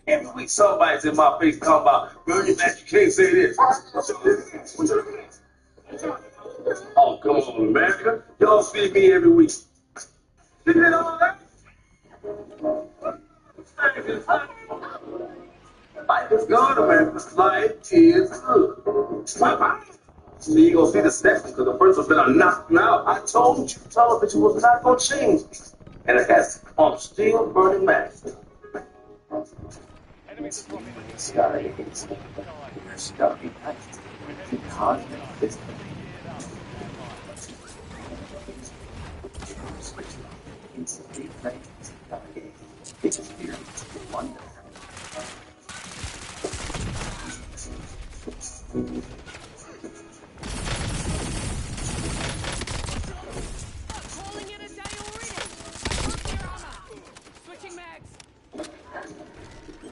Every week somebody's in my face talking about, Bernie Mac, you can't say this. Oh, come on, America. Y'all see me every week. See all that? Life is good, America. Life is good. So you gonna see the steps because the first one's been knocked out. I told you television was not gonna change. And it has I'm still Bernie Mac. Enemies are dropping in the sky. You're stuck in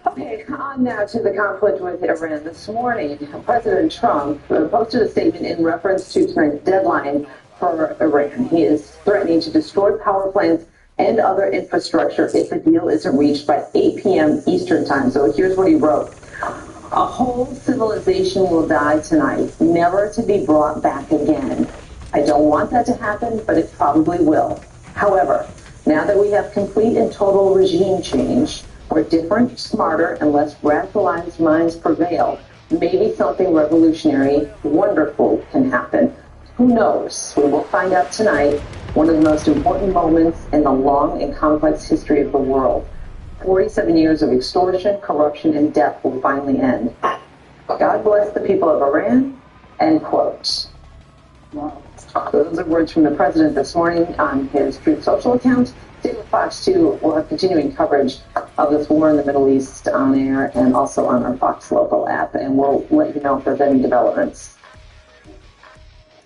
Okay, on now to the conflict with Iran. This morning, President Trump posted a statement in reference to tonight's deadline for Iran. He is threatening to destroy power plants and other infrastructure if a deal isn't reached by 8 p.m. Eastern time. So here's what he wrote. A whole civilization will die tonight, never to be brought back again. I don't want that to happen, but it probably will. However, now that we have complete and total regime change, where different, smarter, and less radicalized minds prevail, maybe something revolutionary, wonderful can happen. Who knows? We will find out tonight, one of the most important moments in the long and complex history of the world. 47 years of extortion, corruption, and death will finally end. God bless the people of Iran, end quote. Wow. Those are words from the president this morning on his Truth Social account. Stay with Fox 2. We'll have continuing coverage of this war in the Middle East on air and also on our Fox Local app, and we'll let you know if there's any developments.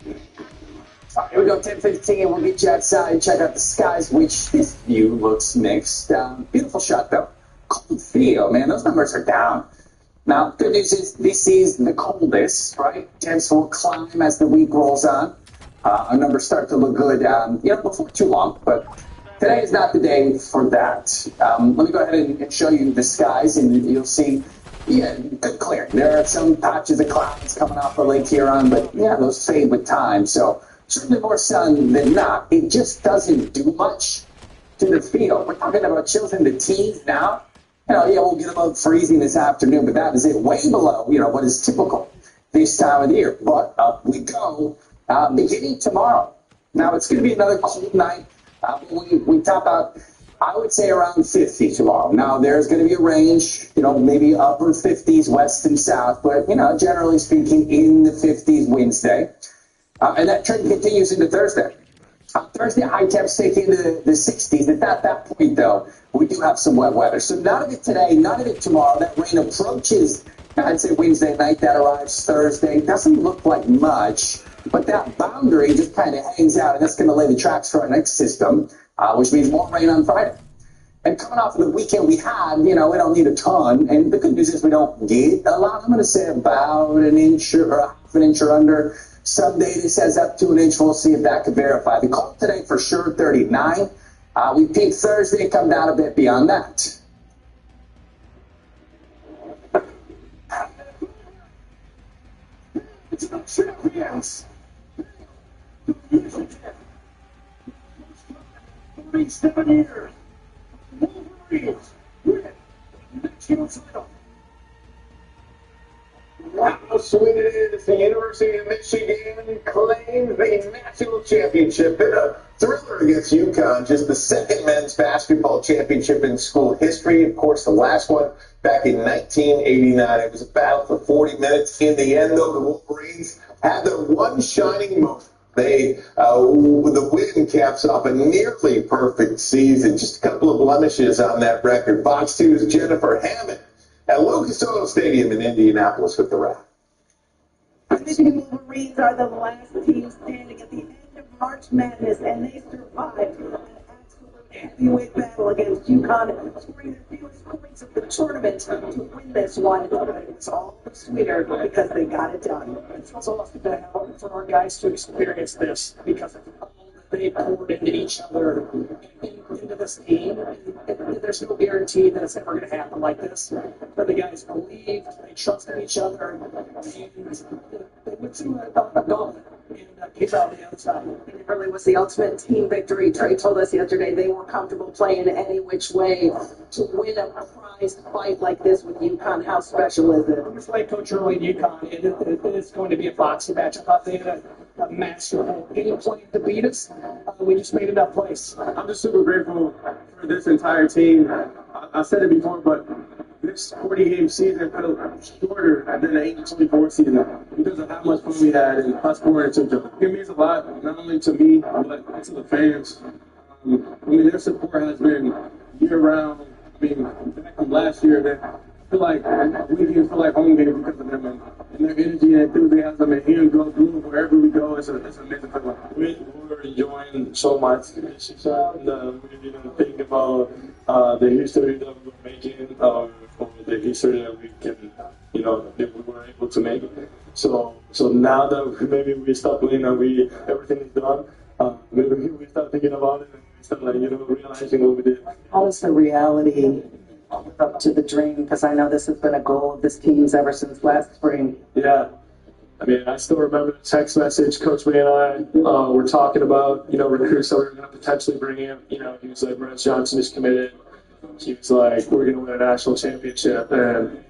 Here we go, 10:15. We'll get you outside, check out the skies, which this view looks mixed. Beautiful shot, though. Cold feel, man. Those numbers are down. Now, good news is this is the coldest, right? Temps will climb as the week rolls on. Our numbers start to look good, before too long, but today is not the day for that. Let me go ahead and show you the skies, and you'll see, good clear. There are some patches of clouds coming off of Lake Huron, but those fade with time. So certainly more sun than not. It just doesn't do much to the field. We're talking about chills in the teens now. We'll get above freezing this afternoon, but that is it. Way below, what is typical this time of the year. But up we go, beginning tomorrow. Now, it's going to be another cold night. We top out, I would say, around 50 tomorrow. Now, there's going to be a range, maybe upper 50s, west and south, but, generally speaking, in the 50s Wednesday. And that trend continues into Thursday. Thursday, high temps take into the 60s. At that point, though, we do have some wet weather. So none of it today, none of it tomorrow. That rain approaches, I'd say, Wednesday night. That arrives Thursday. Doesn't look like much, but that boundary just kind of hangs out, and that's going to lay the tracks for our next system, which means more rain on Friday. And coming off of the weekend we had, we don't need a ton. And the good news is we don't get a lot. I'm going to say about an inch or a half an inch or under. Some data says up to an inch. We'll see if that could verify. The cold today for sure, 39. We peaked Thursday, come down a bit beyond that. It's the champions. 37 years. Wolverines win the national title. How sweet it is. The University of Michigan claims the national championship in a thriller against UConn. Just the second men's basketball championship in school history. Of course, the last one back in 1989. It was a battle for 40 minutes. In the end, though, the Wolverines had their one shining moment. They, with the win, caps off a nearly perfect season. Just a couple of blemishes on that record. Fox 2's Jennifer Hammond at Lucas Oil Stadium in Indianapolis with the wrap. The Michigan Wolverines are the last team standing at the end of March Madness, and they survived an absolute heavyweight battle against UConn, scoring their fewest points of the tournament to win this one. But it was all the sweeter because they got it done. It's also been hell for our guys to experience this because of all that they poured into each other, into this team. And there's no guarantee that it's ever going to happen like this. But the guys believed, they trusted each other, and they went through a gauntlet and came out on the other side. It really was the ultimate team victory. Trey told us yesterday they were comfortable playing any which way to win a prize fight like this with UConn. How special is it? Just like Coach Early in UConn, it is going to be a boxing match. I thought they had a masterful game plan to beat us. We just made enough plays. I'm just super grateful for this entire team. I said it before, but this 40-game season felt shorter than the 8-24 season because of how much fun we had and us pouring into each other. It means a lot, not only to me, but to the fans. I mean, their support has been year-round. I mean, back from last year, I feel like weekends feel like home games because of them and their energy and enthusiasm and hearing go through wherever we go. It's an amazing feeling. We're enjoying so much this season. We didn't think about the history that we're making or the history that we can, that we were able to make. So now that maybe we stop playing and everything is done, maybe we start thinking about it and we start realizing what we did. How is the reality up to the dream? Because I know this has been a goal of this team's ever since last spring. Yeah. I mean, I still remember the text message Coach May and I were talking about, recruits that we were going to potentially bring in. He was like, Brent Johnson is committed. He was like, we're going to win a national championship. And,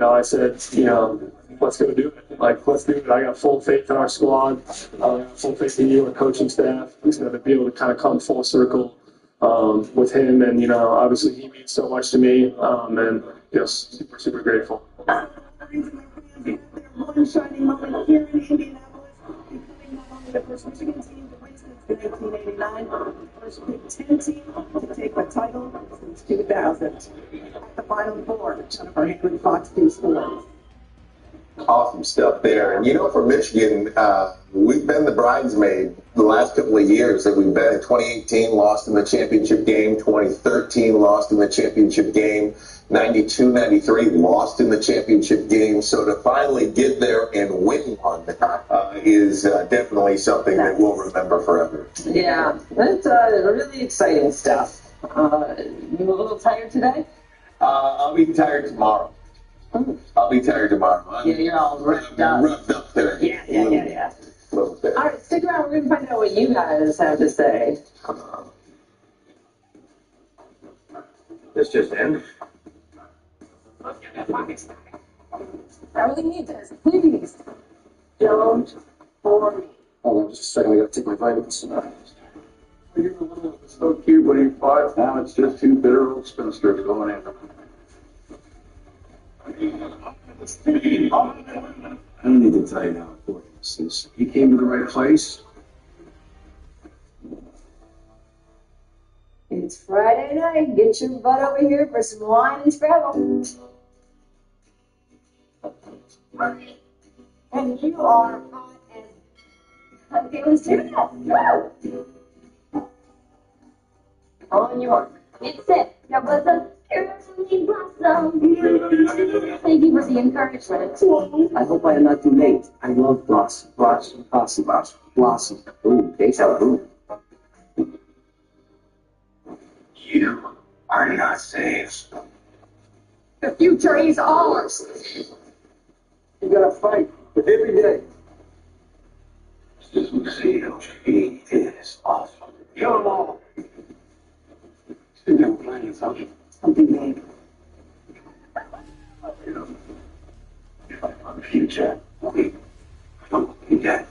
I said, let's go do it. Let's do it. I got full faith in our squad. I got full faith in you, our coaching staff. He's going to be able to kind of come full circle with him. And, obviously he means so much to me. And, super, super grateful. One shining moment here in Indianapolis, becoming not only the first Michigan team to win since 1989, but the first Big Ten team to take the title since 2000. At the Final Four, Jennifer Hanlon, Fox News Sports. Awesome stuff there. And for Michigan, we've been the bridesmaid the last couple of years that we've been in. 2018, lost in the championship game. 2013, lost in the championship game. 92, 93, lost in the championship game. So to finally get there and win one is definitely something that we'll remember forever. Yeah, that's really exciting stuff. You a little tired today? I'll be tired tomorrow. I'll be tired tomorrow. Yeah, you're all wrapped up. Wrapped up today. Yeah. All right, stick around. We're going to find out what you guys have to say. This just in. I really need this. Please. Don't bore me. Hold on just a second. I got to take my vitamins. You're a little so cute when you're 5. Now it's just two bitter old spinsters going in. I don't need to tell you how important this is. He came to the right place. It's Friday night. Get your butt over here for some wine and Scrabble. And you are hot as... Okay, let's do that. Go! On your mark. Get set. That was a early blossom. Thank you for the encouragement. I hope I am not too late. I love blossom. Ooh, deja vu. You are not safe. The future is ours. You gotta fight every day. This is Lucille. He is awesome. Kill them all. See them playing something. Something big. On the future. We don't be dead.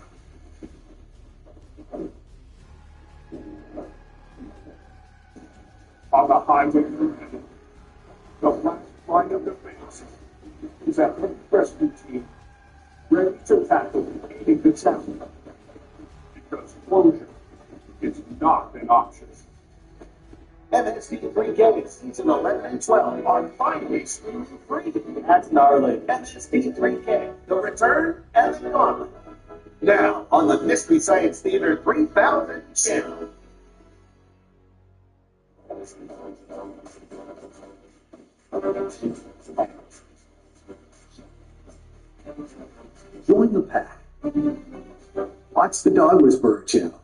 On the highway, the last line of defense is that rescue team ready to tackle any disaster. Because closure is not an option. MSD 3K season 11 and 12 are finally free. That's gnarly. MSD 3K, the return and the fun. Now, on the Mystery Science Theater 3000 channel. Join the pack. Watch the Dog Whisperer channel.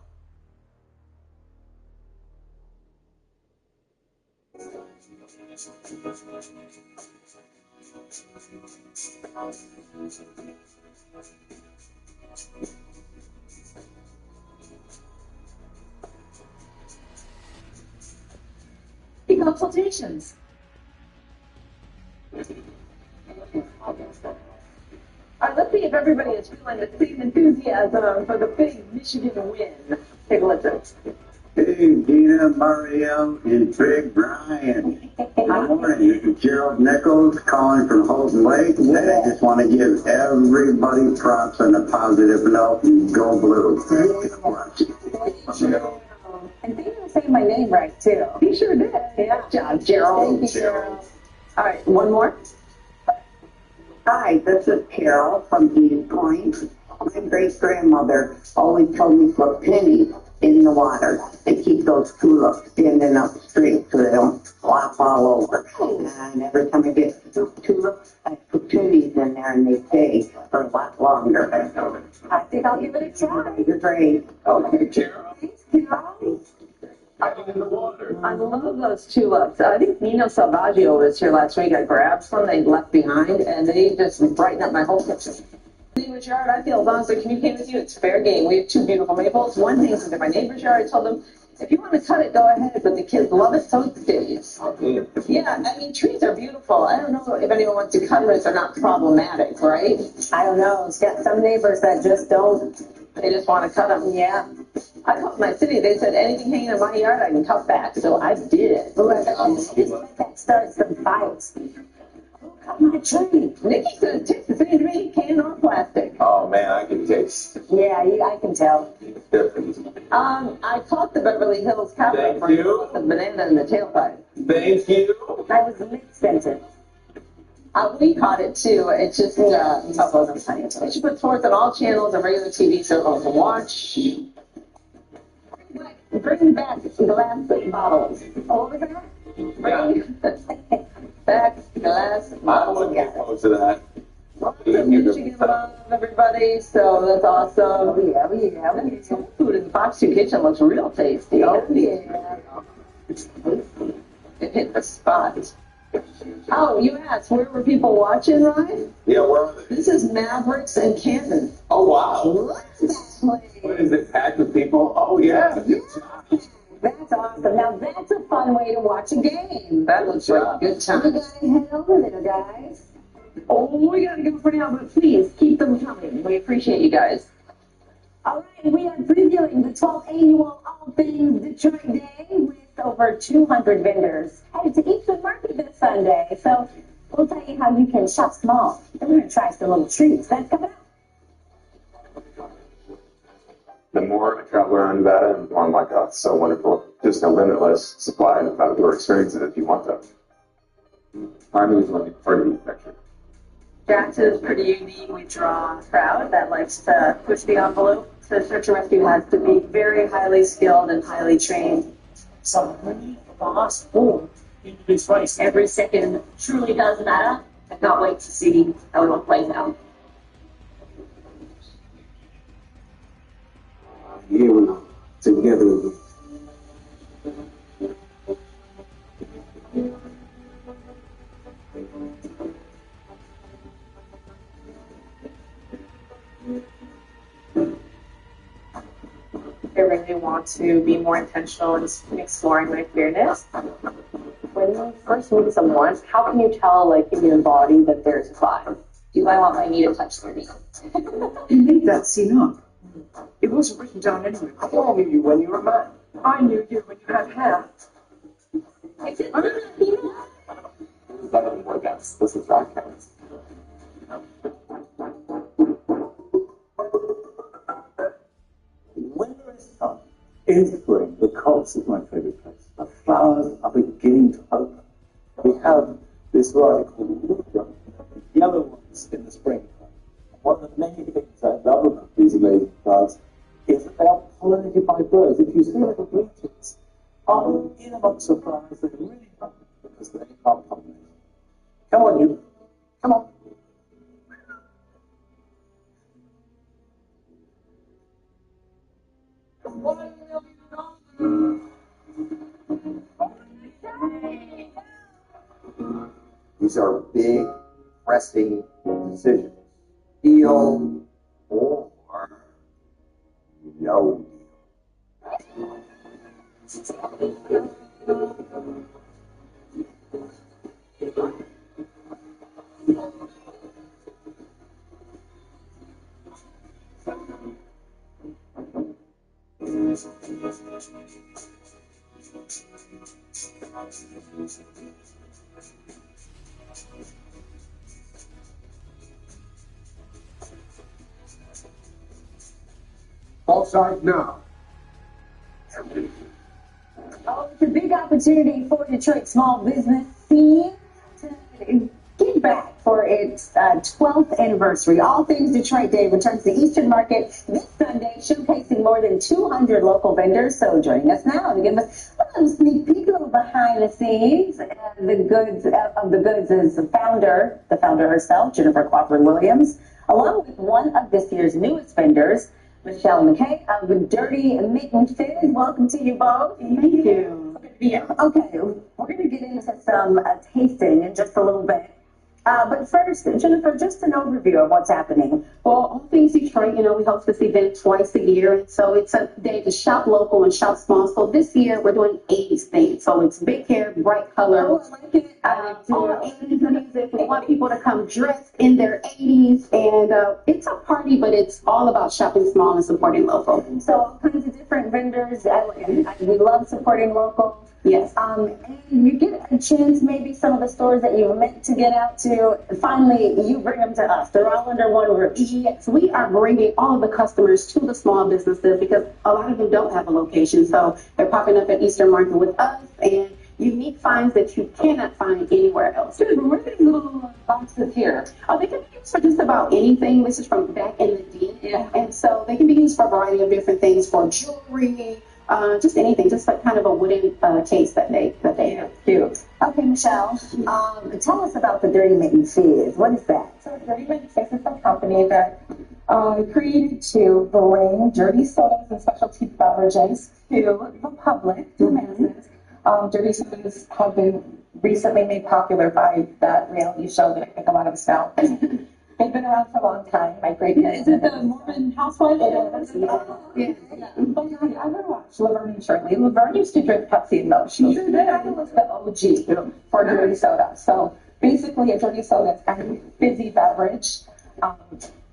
Consultations. All right, let's see if everybody is feeling the same enthusiasm for the big Michigan win. Take a listen. Hey, Dina, Mario, and Big Brian. Good morning. This is Gerald Nichols calling from Holton Lake, and I just want to give everybody props on a positive note and go blue. Thank you so much. And thank you for saying my name right, too. He sure did. Yeah, John, Gerald. Thank you, Gerald. All right, one more. Hi, this is Carol from Eden Point. My great-grandmother always told me to put pennies in the water and keep those tulips standing up straight so they don't flop all over. And every time I get tulips, I put pennies in there and they stay for a lot longer. I think I'll give it a try. You're great. Okay, Carol. Thanks, Carol. Heading in the water. I love those tulips. I think Nino Salvaggio was here last week. I grabbed some they left behind, and they just brighten up my whole kitchen. Neighbor's yard, I feel as long as they communicate with you, it's fair game. We have two beautiful maples. One thing is in my neighbor's yard, I told them, if you want to cut it, go ahead, but the kids love it, so it stays. Yeah, I mean, trees are beautiful. I don't know if anyone wants to cut them if they're not problematic, right? I don't know. It's got some neighbors that just don't. They just want to cut them. Yeah. I called my city. They said anything hanging in my yard, I can cut back. So I did. That starts some fights. Cut my tree. Nikki said it tastes the same to me, can or plastic. Oh, man, I can taste Yeah, I can tell. the difference. I caught the Beverly Hills Cowboy Thank for you. the banana in the tailpipe. Thank you. I was mid-sentence. We caught it too. It's just wasn't funny. It should put forth on all channels of regular TV so everyone can watch. Bring back glass bottles. Over there. Bring back glass I bottles. wouldn't get opposed to that. Michigan love, everybody. So that's awesome. Oh, yeah. Some food in the Fox 2 kitchen looks real tasty. Oh, yeah. It hit the spot. Oh, you asked, where were people watching, Ryan? Yeah, where are they? This is Mavericks and Canton. Oh, wow. Love that place. What is it, packed with people? Oh, yeah. That's awesome. Now, that's a fun way to watch a game. That looks like a good time. We gotta head over there, guys. Oh, we gotta go for now, but please, keep them coming. We appreciate you guys. All right, we are previewing the 12th annual All Things Detroit Day with over 200 vendors headed to Eastwood Market this Sunday. So we'll tell you how you can shop small. And we're going to try some little treats. That's coming up. The more I travel around Nevada, the more I'm like, oh, it's so wonderful. Just a limitless supply of outdoor experiences if you want them. Farming is only part of the picture. Jackson is pretty unique. We draw a crowd that likes to push the envelope. So search and rescue has to be very highly skilled and highly trained. Some really fast forward into this race. Every second truly does matter. I can't wait to see how it all plays out. Here we are, together again. I really want to be more intentional in exploring my queerness. When you first meet someone, how can you tell, like, in your body that there's a vibe? Do I want my knee to touch their knee? You made that scene up. It wasn't written down anyway. I knew you when you were a man. I knew you when you had hair. Is it Filipino? Better than workouts. This is rock counts. Winter is come. In spring, the Coast is my favorite place. The flowers are beginning to open. We have this variety called blue drum, yellow ones in the springtime. One of the many things I love about the these amazing dogs is that they are pollinated by birds. If you see little blue ticks, in amongst the flowers, they're really happy because they are pollinated. Come on, you. Come on. These are big, pressing decisions. Deal or no deal. All sides now. Oh, it's a big opportunity for Detroit small business scene to get back for its 12th anniversary. All Things Detroit Day returns to Eastern Market this Sunday, showcasing more than 200 local vendors. So joining us now to give us a little sneak peek, a little behind the scenes, the goods is the founder herself, Jennifer Crawford-Williams, along with one of this year's newest vendors, Michelle McKay of the Dirty Mitten Fizz. Welcome to you both. Thank you. Okay, we're going to get into some tasting in just a little bit. But first, Jennifer, just an overview of what's happening. Well, All Things Detroit, we host this event twice a year. And so it's a day to shop local and shop small. So this year we're doing 80s themed. So it's big hair, bright color. Oh, I like it. All 80s music. We want people to come dressed in their 80s. And it's a party, but it's all about shopping small and supporting local. So all kinds of different vendors. We love supporting local. Yes. And you get a chance, maybe some of the stores that you meant to get out to, finally, you bring them to us. They're all under one roof. Yes, we are bringing all of the customers to the small businesses because a lot of them don't have a location. So they're popping up at Eastern Market with us and unique finds that you cannot find anywhere else. Where are these little boxes here? Oh, they can be used for just about anything. This is from back in the day. Yeah. And so they can be used for a variety of different things, for jewelry, just anything, just like kind of a wooden case that they have. Cute. Okay, Michelle, tell us about the Dirty Mitten Fizz. What is that? So Dirty Mitten Fizz is a company that created to bring dirty sodas and specialty beverages to the public, to masses. Dirty sodas have been recently made popular by that reality show that I think a lot of us know. They've been around for a long time. My great-parents. Is it the Mormon Housewife? Yeah. But I never watched Laverne and Shirley. Laverne used to drink Pepsi and Milk. She was the OG for dirty soda. So basically, a dirty soda is kind of a fizzy beverage.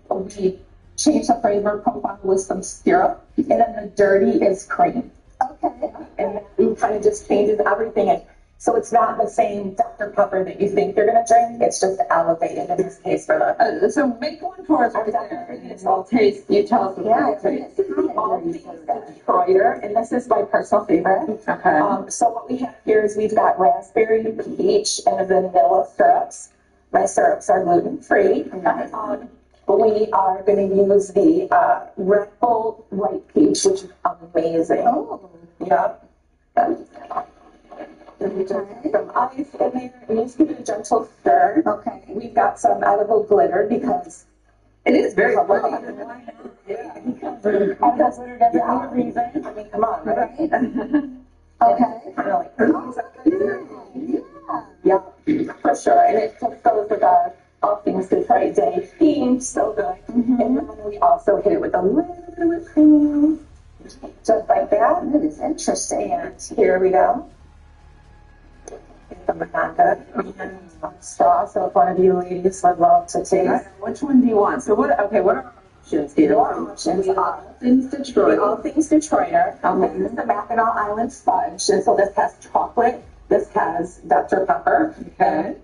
We change the flavor profile with some syrup, and then the dirty is cream. Okay. And it kind of just changes everything. And so it's not the same Dr. Pepper that you think you're going to drink. It's just elevated in this case for the. So make one for us right there. I'll taste. You tell us. Yeah, this is the All Things Detroiter, and this is my personal favorite. Okay. So what we have here is we've got raspberry, peach, and vanilla syrups. My syrups are gluten-free. We are going to use the Red Bull White Peach, which is amazing. Oh. Yep. Some ice in there, and just give it a gentle stir. Okay. We've got some edible glitter because it is very pretty. Yeah. Because glitter doesn't need a reason. I mean, come on, right? Okay. Kind of like yeah, for sure. And it just goes with All Things Detroit Day theme, so good. And then we also hit it with a little bit of whipped cream, just like that. That is interesting. And here we go. Some banana straw. So if one of you ladies would love to taste. Which one do you want? So what? Okay, what are our options here? Your options are All Things Detroit. All Things Detroiter. This is the Mackinac Island Fudge, and so this has chocolate. This has Dr. Pepper,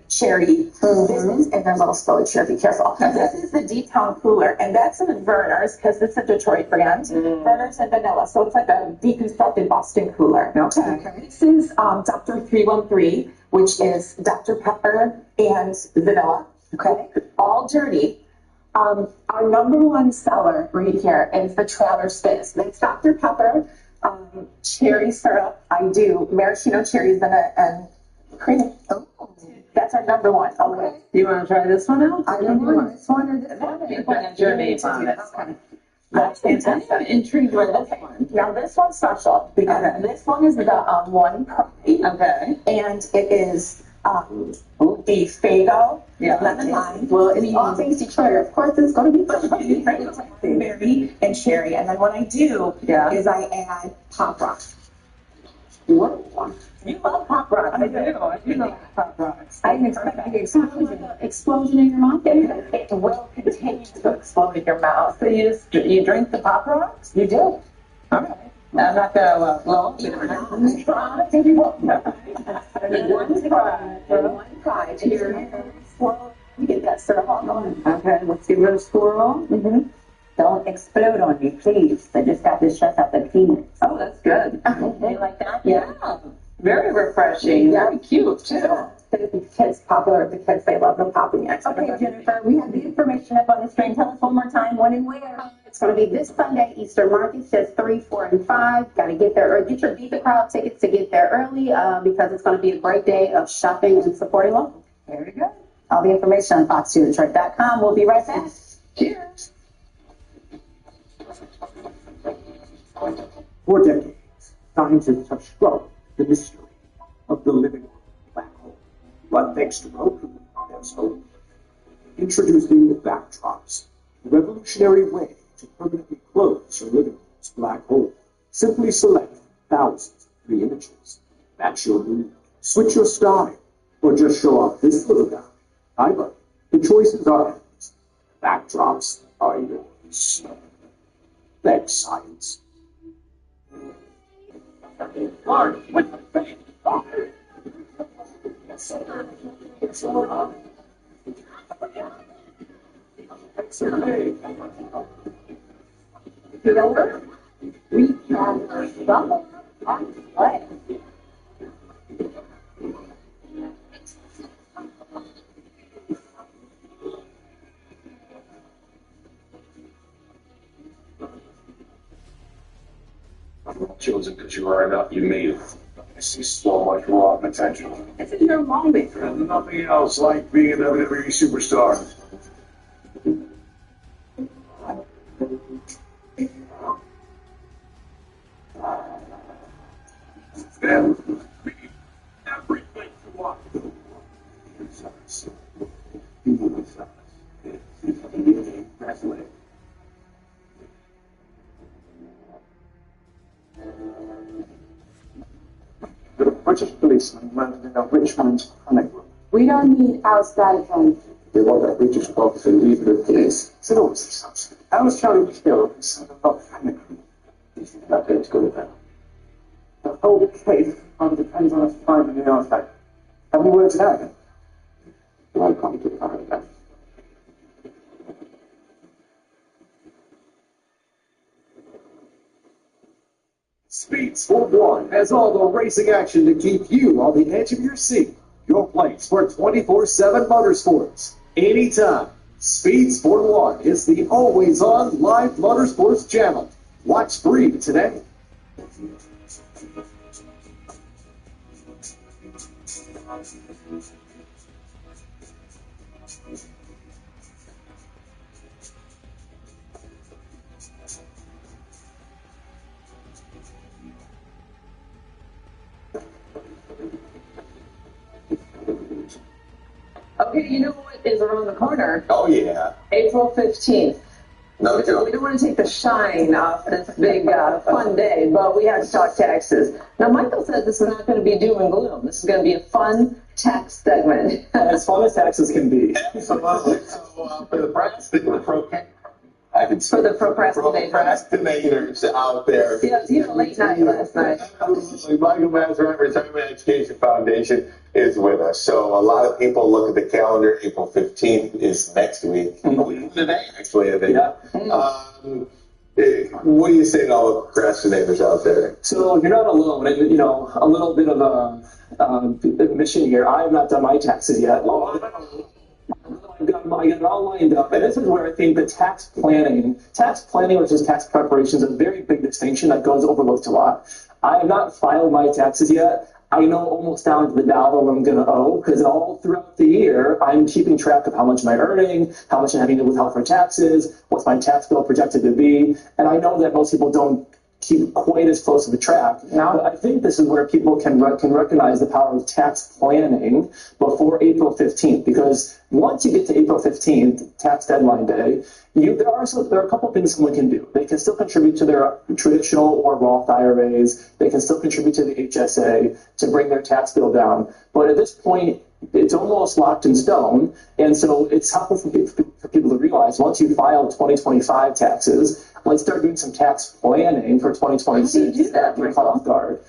cherry, and there's also a cherry. Be careful. This is the D-Town Cooler, and that's in Verner's because it's a Detroit brand. Verner's and vanilla, so it's like a deconstructed Boston cooler. Okay. This is Dr. 313, which is Dr. Pepper and vanilla. Okay. All dirty. Our number one seller right here is the Traveler's Fizz. That's Dr. Pepper, cherry syrup. I do maraschino cherries and cream. Oh. That's our number one. Okay. Do you want to try this one out? I don't know this one or this one. You put your name on it. That's fantastic. I'm intrigued by this one. Now this one's special because this one is the one pride. Okay. And it is the Fago lemon lime. Well, it's all things Detroit. Of course, it's going to be berry and cherry. And then what I do is I add Pop Rocks. Whoa. You love Pop Rocks. I do love Pop Rocks. I didn't expect the explosion in your mouth. It will continue to explode in your mouth. So you drink the Pop Rocks? You do. All right. I'm not gonna blow up. One pride. You get that syrup all going. Okay, let's give it a swirl. Mm-hmm. Don't explode on me, please. I just got this stress out the peanuts. Oh, that's good. You like that? Yeah. Very refreshing. Very cute, too. The kids popular. The kids, they love them popping it. Okay, Jennifer, we have the information up on the screen. Tell us one more time when and where. It's going to be this Sunday, Easter Market. Says 3, 4, and 5. Got to get there or get your Beat the Crowd tickets to get there early because it's going to be a great day of shopping and supporting local. Very good. All the information on fox2detroit.com. We'll be right back. Cheers. For decades, scientists have struggled with the mystery of the living black hole. But thanks to Roku, there's hope. Introducing the Backdrops, a revolutionary way to permanently close your living room's black hole. Simply select thousands of free images. Match your mood, switch your style, or just show off this little guy. Either. The choices are endless. Backdrops are yours. Thanks, science. Mark, with the face. Together, we can stumble and play. Chosen because you are enough. You made it. I see so much raw potential. This is your moment. There's nothing else like being a WWE superstar. Then be everything you want. Wrestling. The British policeman landed in a Richmond panic room. We don't need outside help. They want that British officer to leave the place. Said all this stuff. How was Charlie killed in a panic room? This is not going to go well. The whole case depends on us finding the artifact. Have we worked it out? Well, I can't get out of that. Speed Sport 1 has all the racing action to keep you on the edge of your seat. Your place for 24/7 motorsports. Anytime. Speed Sport 1 is the always-on live motorsports channel. Watch free today. Okay, you know what is around the corner? Oh, yeah. April 15th. No joke. We don't want to take the shine off this big fun day, but we have to talk taxes. Now, Michael said this is not going to be doom and gloom. This is going to be a fun tax segment. As fun as taxes can be. Absolutely. So, for the procrastinators out there. Yeah, you know, late night last night. Absolutely. Michael Mazurek Retirement Education Foundation is with us. So a lot of people look at the calendar. April 15th is next week. A week today, actually, I think. Yeah. What do you say to all the procrastinators out there? So you're not alone. And, you know, a little bit of a admission here. I have not done my taxes yet. I got it all lined up. And this is where I think the tax planning versus tax preparation is a very big distinction that goes overlooked a lot. I have not filed my taxes yet. I know almost down to the dollar what I'm going to owe because all throughout the year, I'm keeping track of how much am I earning, how much I'm having to withhold for taxes, what's my tax bill projected to be. And I know that most people don't keep quite as close of a track. Now, I think this is where people can recognize the power of tax planning before April 15th, because once you get to April 15th, tax deadline day, there are a couple of things someone can do. They can still contribute to their traditional or Roth IRAs. They can still contribute to the HSA to bring their tax bill down. But at this point, it's almost locked in stone. And so it's helpful for people to realize once you file 2025 taxes, let's start doing some tax planning for 2026. How do you do that, Caught off guard.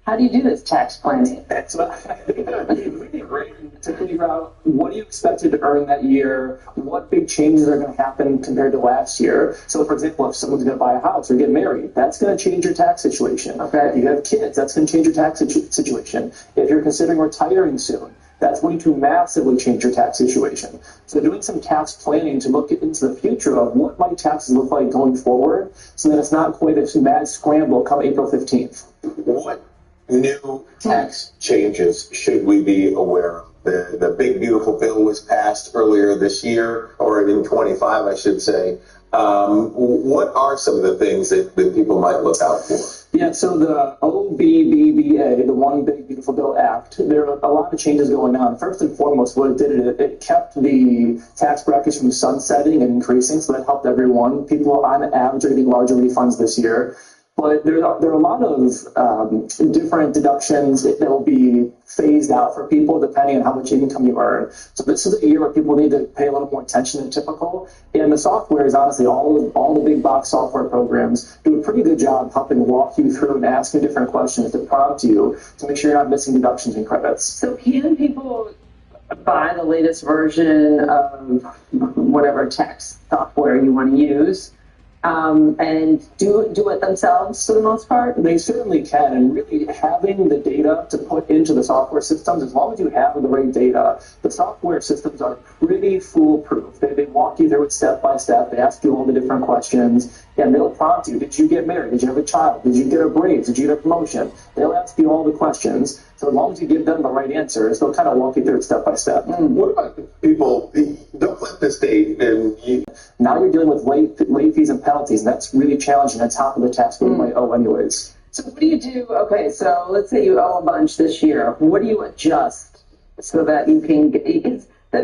How do you do this tax planning? So I think it's really great to figure out what are you expected to earn that year, what big changes are going to happen compared to last year. So, for example, if someone's going to buy a house or get married, that's going to change your tax situation. Okay, if you have kids, that's going to change your tax situation. If you're considering retiring soon, that's going to massively change your tax situation. So doing some tax planning to look into the future of what might taxes look like going forward so that it's not quite a mad scramble come April 15th. What new tax changes should we be aware of? The big beautiful bill was passed earlier this year, or in 25, I should say. What are some of the things that people might look out for? Yeah, so the OBBBA, the One Big Beautiful Bill Act, there are a lot of changes going on. First and foremost, what it did, it kept the tax brackets from sunsetting and increasing, so that helped everyone. People on average are getting larger refunds this year. But there are a lot of different deductions that will be phased out for people depending on how much income you earn. So this is a year where people need to pay a little more attention than typical. And the software is honestly, all the big box software programs do a pretty good job helping walk you through and asking different questions to prompt you to make sure you're not missing deductions and credits. So can people buy the latest version of whatever tax software you want to use? And do it themselves for the most part? They certainly can, and really having the data to put into the software systems, as long as you have the right data, the software systems are pretty foolproof. They walk you through it step by step. They ask you all the different questions, and they'll prompt you. Did you get married? Did you have a child? Did you get a raise? Did you get a promotion? They'll ask you all the questions. So as long as you give them the right answers, they'll kind of walk you through it step by step. What about people, don't let the state, and now you're dealing with late fees and penalties, and that's really challenging on top of the tax bill you might owe anyways. So what do you do? Okay, so let's say you owe a bunch this year. What do you adjust so that you can get,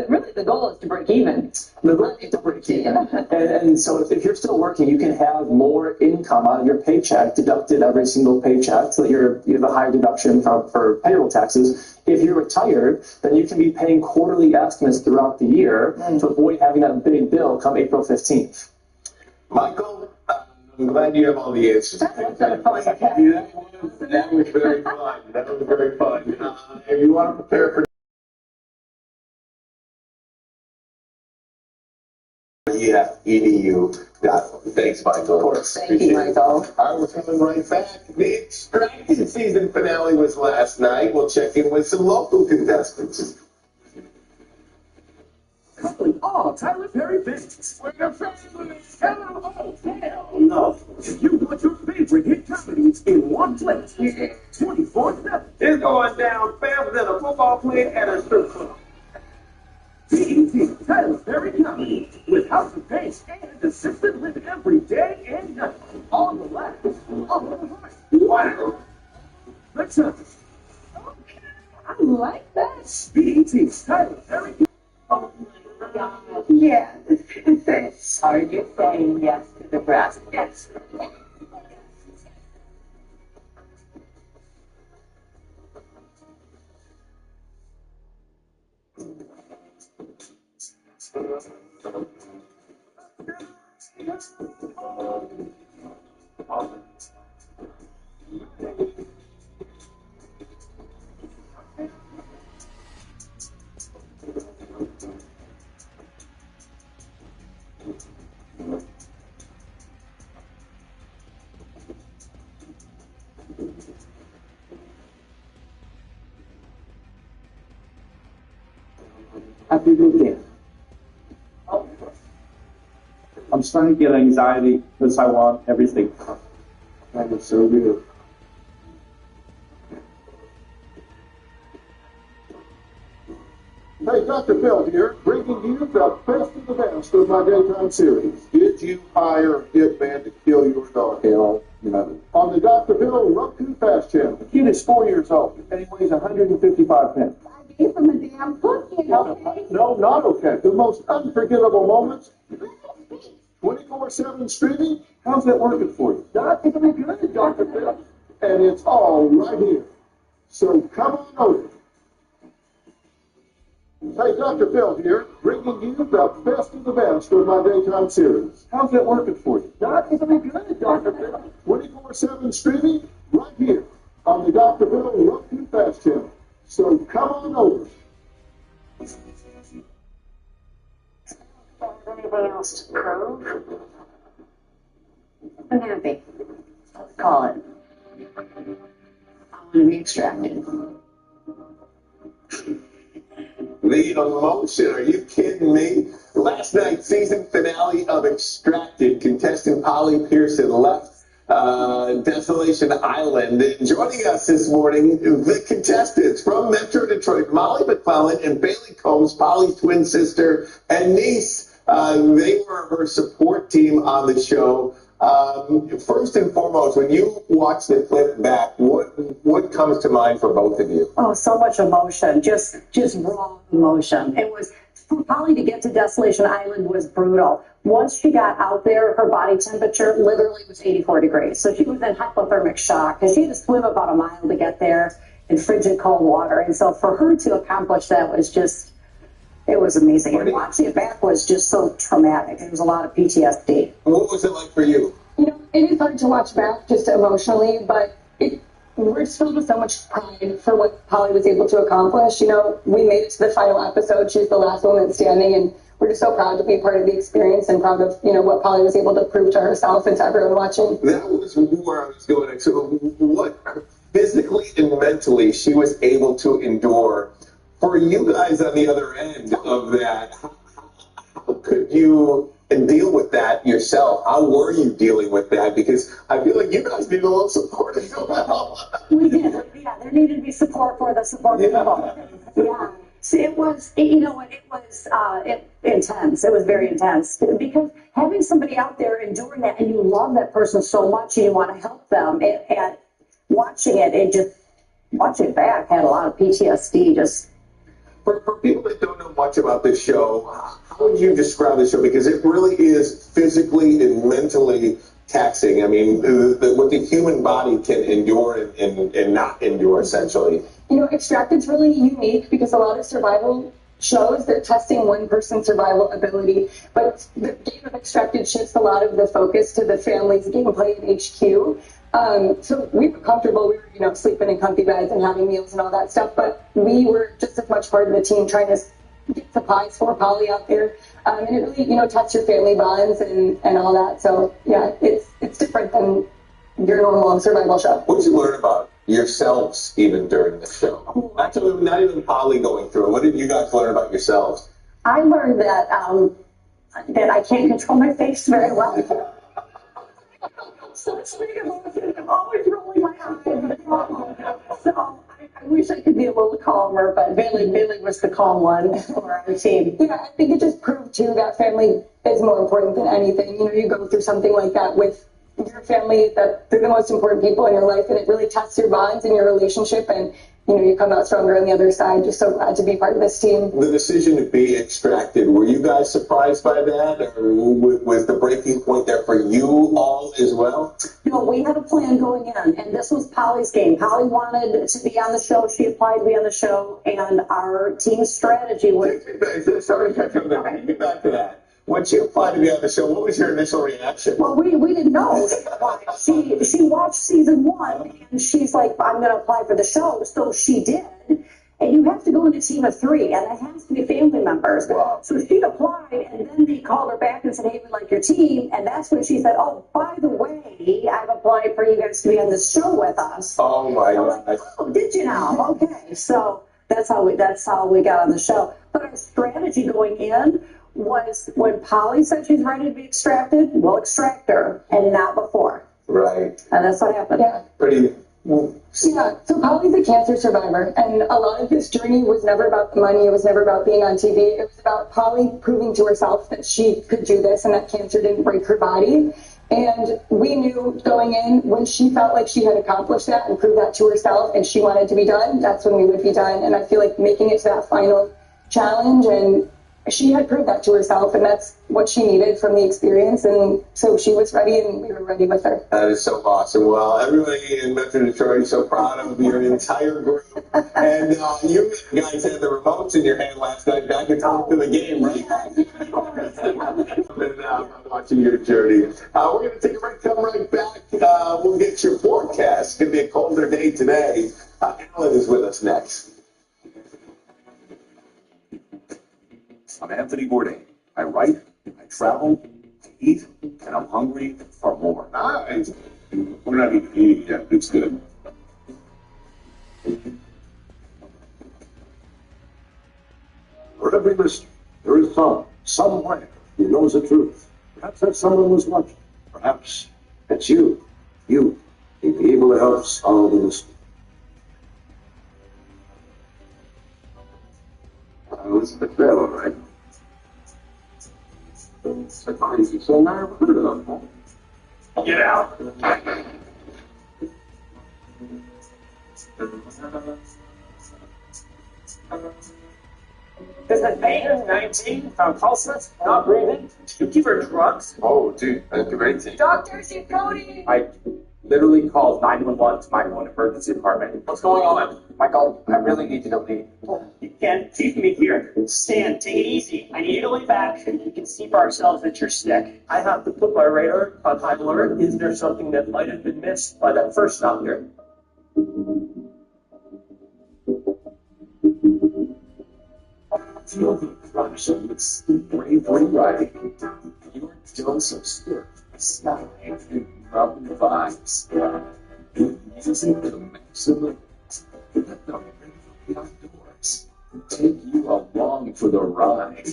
really the goal is to break even. The goal is to break even. And so if you're still working, you can have more income out of your paycheck deducted every single paycheck so that you have a higher deduction for payroll taxes. If you're retired, then you can be paying quarterly estimates throughout the year to avoid having that big bill come April 15th. Michael, I'm glad you have all the answers. That was very fun. That was very fun. That was very fun. If you want to prepare for edu.com. Thanks, Michael. Of course. Thank you, Michael. I was coming right back. The Extracted season finale was last night. We'll check in with some local contestants. Calling all Tyler Perry fans. We're the fabulous. Oh, hell no. You want your favorite hit comedies in one place. 24/7. It's going down faster than a football player at a strip club. BET Tyler Perry comedy with House of Pain and Assisted Living every day and night. On the left, on the right. Wow. Let's have it. Okay, I like that. BET Tyler Perry. Oh my God. Yes. Are you saying yes to the breast? Yes. Happy weekend. I'm starting to get anxiety because I want everything. That was so good. Hey, Dr. Phil here, bringing you the best of the best of my daytime series. Did you hire a hitman to kill your dog? Hell, no. On the Dr. Phil Roku Fast channel. The kid is 4 years old, and he weighs 155 pounds. I gave him a damn cookie, okay? No, not okay. The most unforgettable moments. 24/7 streaming. How's that working for you? Not even good, Dr. Phil. And it's all right here. So come on over. Hey, Dr. Phil here, bringing you the best of the best of my daytime series. How's that working for you? Not even good, Dr. Phil. 24/7 streaming right here on the Dr. Phil Roku Fast channel. So come on over. Anything else to prove? I'm happy. Let's call it. I want to be extracted. The emotion, are you kidding me? Last night's season finale of Extracted, contestant Polly Pearson left Desolation Island. And joining us this morning, the contestants from Metro Detroit, Molly McClellan and Bailey Combs, Polly's twin sister and niece. They were her support team on the show. First and foremost, when you watch the clip back, what comes to mind for both of you? Oh, so much emotion, just raw emotion. It was, for Polly to get to Desolation Island was brutal. Once she got out there, her body temperature literally was 84 degrees. So she was in hypothermic shock because she had to swim about a mile to get there in frigid cold water. And so for her to accomplish that was just, it was amazing. And watching it back was just so traumatic. It was a lot of PTSD. What was it like for you? You know, it is hard to watch back just emotionally, but we're just filled with so much pride for what Polly was able to accomplish. You know, we made it to the final episode. She's the last woman standing, and we're just so proud to be a part of the experience and proud of, you know, what Polly was able to prove to herself and to everyone watching. That was where I was going. So what physically and mentally she was able to endure. For you guys on the other end of that, how could you deal with that yourself? How were you dealing with that? Because I feel like you guys need a little support as well. We did. Yeah, there needed to be support for the support people. Yeah. So it was, you know what, it was intense. It was very intense. Because having somebody out there and doing that, and you love that person so much and you want to help them, and watching it back had a lot of PTSD. Just For people that don't know much about this show, how would you describe the show? Because it really is physically and mentally taxing. I mean, what the human body can endure and not endure, essentially. You know, Extracted's really unique because a lot of survival shows, they're testing one person's survival ability, but the game of Extracted shifts a lot of the focus to the family's gameplay in HQ. So we were comfortable, we were, you know, sleeping in comfy beds and having meals and all that stuff, but we were just as much part of the team trying to get supplies for Polly out there. And it really, you know, tests your family bonds and all that. So yeah, it's different than your normal survival show. What did you learn about yourselves even during the show? Not even Polly going through it. What did you guys learn about yourselves? I learned that I can't control my face very well. So it's big emotion. I'm always rolling my eyes. So I wish I could be a little calmer, but Bailey was the calm one for our team. Yeah, I think it just proved too that family is more important than anything. You know, you go through something like that with your family, that they're the most important people in your life, and it really tests your bonds and your relationship, and you know, you come out stronger on the other side. Just so glad to be part of this team. The decision to be Extracted, were you guys surprised by that? Or was the breaking point there for you all as well? No, we had a plan going in, and this was Polly's game. Polly wanted to be on the show. She applied to be on the show, and our team's strategy was... Sorry, get back to that. When she applied to be on the show, what was your initial reaction? Well, we didn't know. She watched season 1, and she's like, I'm going to apply for the show. So she did. And you have to go in a team of 3, and it has to be family members. Wow. So she applied, and then they called her back and said, hey, we like your team. And that's when she said, oh, by the way, I've applied for you guys to be on this show with us. Oh, my God. Like, oh, did you now? Okay. So that's how we got on the show. But our strategy going in was when Polly said she's ready to be extracted, we'll extract her, and not before. Right. And that's what happened. Yeah. Pretty. Yeah, so Polly's a cancer survivor, and a lot of this journey was never about the money. It was never about being on TV. It was about Polly proving to herself that she could do this and that cancer didn't break her body. And we knew going in, when she felt like she had accomplished that and proved that to herself and she wanted to be done, that's when we would be done. And I feel like making it to that final challenge, and she had proved that to herself, and that's what she needed from the experience. And so she was ready, and we were ready with her. That is so awesome. Well, everybody in Metro Detroit is so proud of your entire group. And you guys had the remotes in your hand last night back and forth to the game, right? And I'm watching your journey. We're going to take a break, come right back. We'll get your forecast. It's going to be a colder day today. Alan is with us next. I'm Anthony Bourdain. I write, I travel, I eat, and I'm hungry for more. Nice. We're not even eating yet. It's good. For every listener, there is someone, somewhere, who knows the truth. Perhaps that someone was watching. Perhaps it's you. You may be able to help solve the mystery. Elizabeth Bell, all right. It's a crazy thing I ever heard of. Get out. Does the patient 19 found pulseless, not breathing? Did you give her drugs? Oh, dude, that's a great thing. Doctor, she's coding. I literally called 911 to my own emergency department. What's going on? Michael, I really need you to leave. You can't keep me here. Stan, take it easy. I need you to lay back and we can see for ourselves that you're sick. I have to put my radar on high alert. Is there something that might have been missed by that first doctor? Feel the corruption with steep bravery writing. Your dose of spirit, style, and mountain vibes. Using the maximum. Let the rhythm of the outdoors take you along for the ride.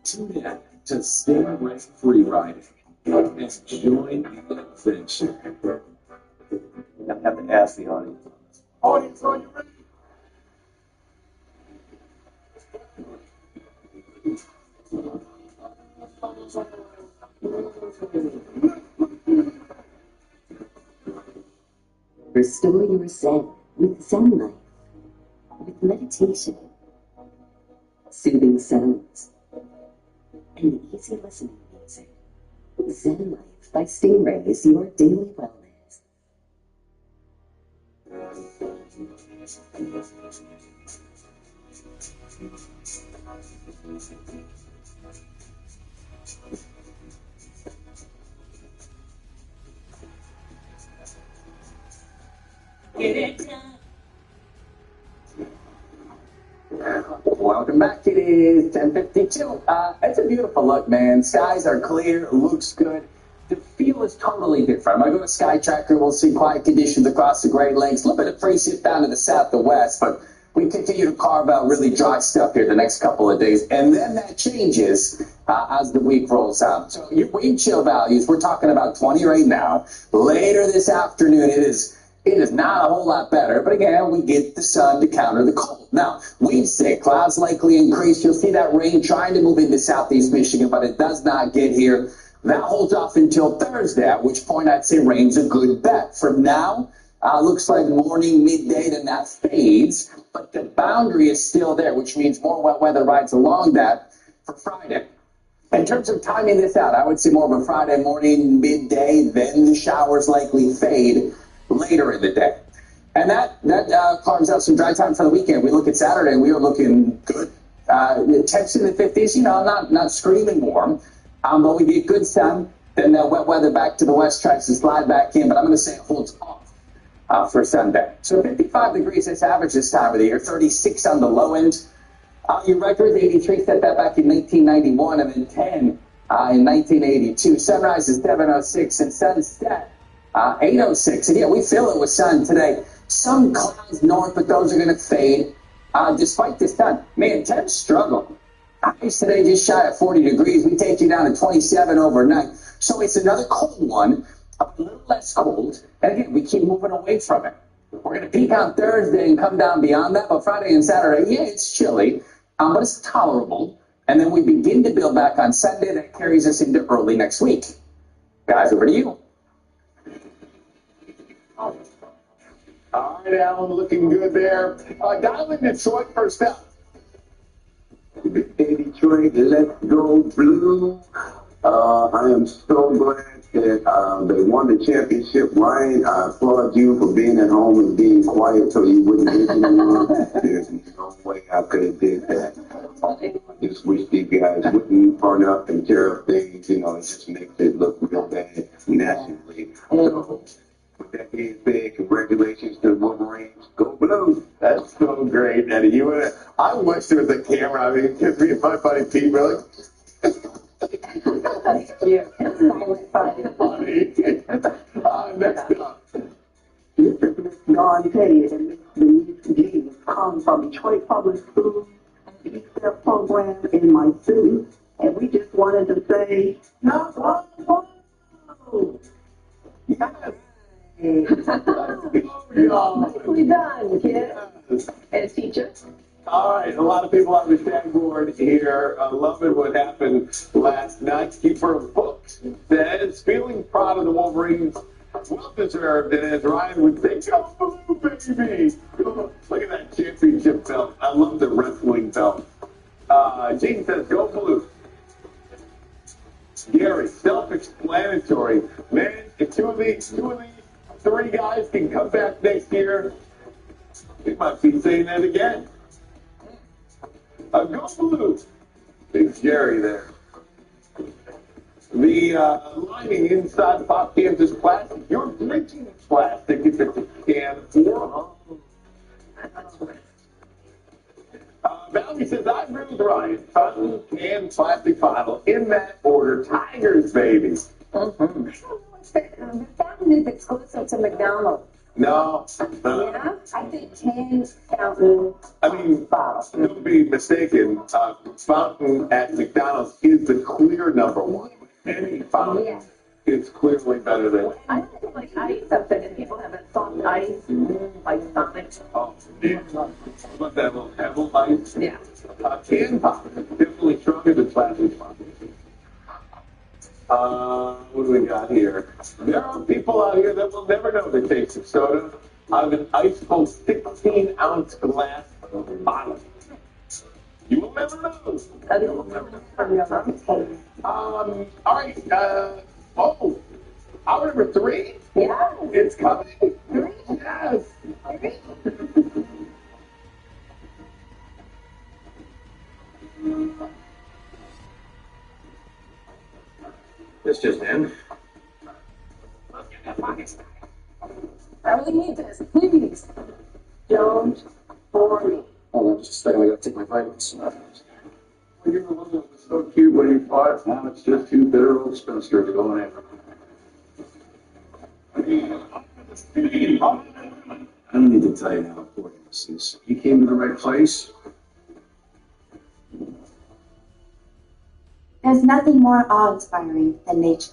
Tune in to Stingray Free Riding and join the adventure. I have to ask the audience. Audience, are you ready? Restore your Zen with Zen Life, with meditation, soothing sounds, and easy listening music. Zen Life by Stingray is your daily wellness. Get it done. Welcome back. It is 10:52. It's a beautiful look, man. Skies are clear. Looks good. The feel is totally different. I'm going to go to Sky Tracker. We'll see quiet conditions across the Great Lakes. A little bit of free shift down to the south and west, but we continue to carve out really dry stuff here the next couple of days. And then that changes as the week rolls out. So your wind chill values, we're talking about 20 right now. Later this afternoon, it is not a whole lot better, but again, we get the sun to counter the cold. Now, wind sick, clouds likely increase. You'll see that rain trying to move into southeast Michigan, but it does not get here. That holds off until Thursday, at which point I'd say rain's a good bet. From now, looks like morning, midday, then that fades, but the boundary is still there, which means more wet weather rides along that for Friday. In terms of timing this out, I would say more of a Friday morning, midday, then the showers likely fade later in the day. And that carves out some dry time for the weekend. We look at Saturday, and we are looking good. Temps in the 50s, not screaming warm, but we get good sun. Then wet weather back to the west tries to slide back in, but I'm going to say it holds off for Sunday. So 55 degrees is average this time of the year, 36 on the low end. Your record, 83, set that back in 1991, and then 10 in 1982. Sunrise is 7:06, and sunset 8:06. And yeah, we fill it with sun today. Some clouds north, but those are going to fade. Despite this time, man, temps struggle. Highs today just shy of 40 degrees. We take you down to 27 overnight. So it's another cold one, a little less cold. And again, we keep moving away from it. We're going to peak on Thursday and come down beyond that. But Friday and Saturday, yeah, it's chilly, but it's tolerable. And then we begin to build back on Sunday. That carries us into early next week. Guys, over to you. All right, Alan, looking good there. Dial in Detroit first up. Hey, Detroit, let's go blue. I am so glad that they won the championship. Ryan, I applaud you for being at home and being quiet so you wouldn't hit anyone. There's no way I could have did that. I just wish these guys wouldn't turn up and tear up things. You know, it just makes it look real bad nationally. So, with that being said, congratulations to the Wolverines. Go Blue. That's so great, Eddie. I wish there was a camera. I mean, because me and my buddy Pete were like, That's cute. funny. Next up. Don Petty and Mr. G come from Detroit Public Schools, their program in my city, and we just wanted to say, Yes. Nicely done, kids and teachers. All right, a lot of people on the chat board here loving what happened last night. Keeper of Books says, feeling proud of the Wolverines, well deserved, and as Ryan would say, go blue, baby. Look at that championship belt. I love the wrestling belt. Gene says, go blue. Gary, self-explanatory. Man, if two of these three guys can come back next year, we might be saying that again. Go blue. Big Jerry there. The lining inside the pop cans is plastic. You're drinking plastic if it's a can or Valerie says, I agree with Ryan. Fountain, can, plastic bottle. In that order. Tigers, baby. The fountain is exclusive to McDonald's. No. Yeah, I think cans, fountain, bottle. Don't be mistaken. Fountain at McDonald's is the clear number one. Any fountain is clearly better than. I think like ice something, and people have a soft ice, like something. Oh, yeah. Look at that little pebble ice. Yeah. Can pop, definitely stronger than plastic pop. What do we got here? There are people out here that will never know the taste of soda out of an ice-cold 16-ounce glass bottle. You will never know. All right. Hour number 3? Yeah. It's coming. 3? Yes. 3? This just in. I really need this, please. Don't bore me. Hold on just a second. I gotta take my vitamins. When you were little, it was so cute when you fought. Now it's just two bitter old spinsters going after I don't need to tell you how important this is. You came to the right place. There's nothing more awe-inspiring than nature.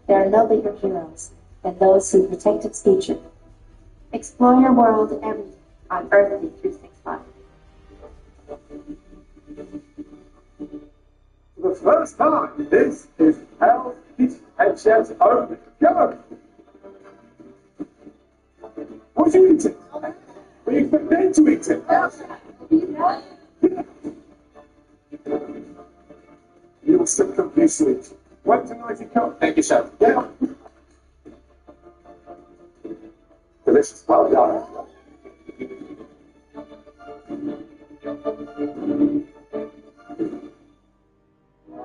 There are no bigger heroes than those who protect its future. Explore your world every day on Earthly 365. For the first time, this is how these headsets are together. What you eating? We expect them to eat it. You will still cook this week. Wait till I can cook. Thank you, sir. Yeah. Delicious. Well done.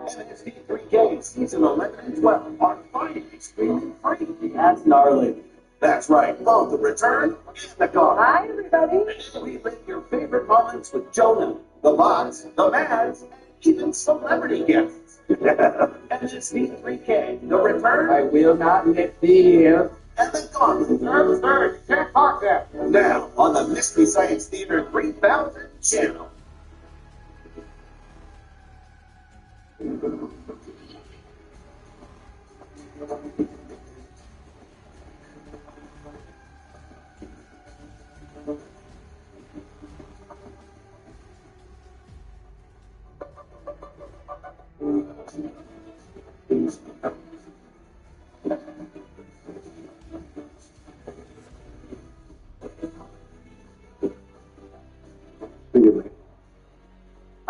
NFC 3K Season 11 and 12 are finally streaming free. That's gnarly. That's right. Both the return and the car. Hi, everybody. Relive your favorite moments with Jonah, the Bots, the Mads, and even celebrity guests. NFC 3K, the return. I will not let be here. and the gauntlet. Sir, you can't talk that. Now on the Mystery Science Theater 3000 channel.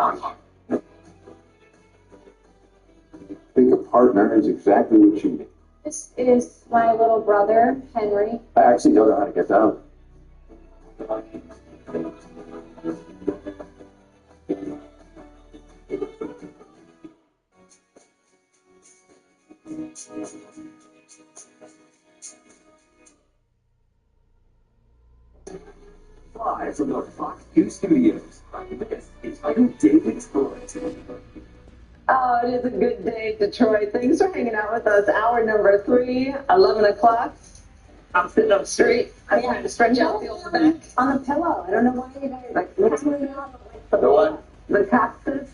I think a partner is exactly what you need. This is my little brother, Henry. I actually don't know how to get down. Live from the Fox News studios, this is Uncle David Sports. Oh, it is a good day, Detroit. Thanks for hanging out with us. Hour number 3, 11 o'clock. I'm sitting up straight. I'm trying to stretch out the old back. On a pillow. I don't know why you guys like what's going on with The what? The costas.